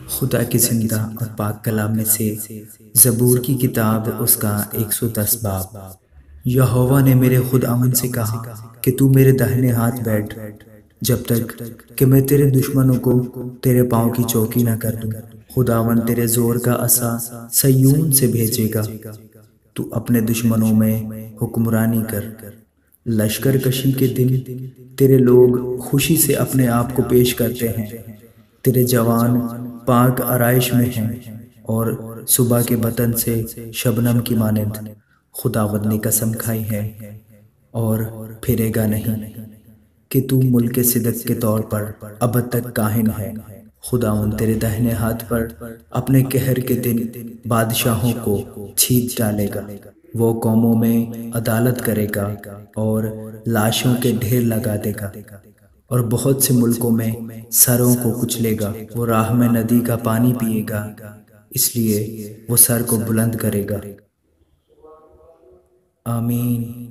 خدا کی زندہ اور پاک کلام میں سے زبور کی کتاب اس کا 110 باب۔ یہوہ نے میرے خداوند سے کہا کہ تو میرے داہنے ہاتھ بیٹھ، جب تک کہ میں تیرے دشمنوں کو تیرے پاؤں کی چوکی نہ کر دوں۔ خداوند تیرے زور کا عصا سیون سے بھیجے گا، تو اپنے دشمنوں میں حکمرانی کر۔ لشکر کشی کے دن تیرے لوگ خوشی سے اپنے آپ کو پیش کرتے ہیں، تیرے جوان پاک آرائش میں ہیں اور صبح کے وطن سے شبنم کی مانند۔ خداوند نے قسم کھائی ہے اور پھرے گا نہیں کہ تو ملک صدق کے طور پر ابد تک کاہن ہے۔ خداوند تیرے داہنے ہاتھ پر اپنے قہر کے دن بادشاہوں کو چھینٹ ڈالے گا۔ وہ قوموں میں عدالت کرے گا اور لاشوں کے ڈھیر لگا دے گا، اور بہت سے ملکوں میں سروں کو کچلے گا۔ وہ راہ میں ندی کا پانی پیے گا، اس لیے وہ سر کو بلند کرے گا۔ آمین۔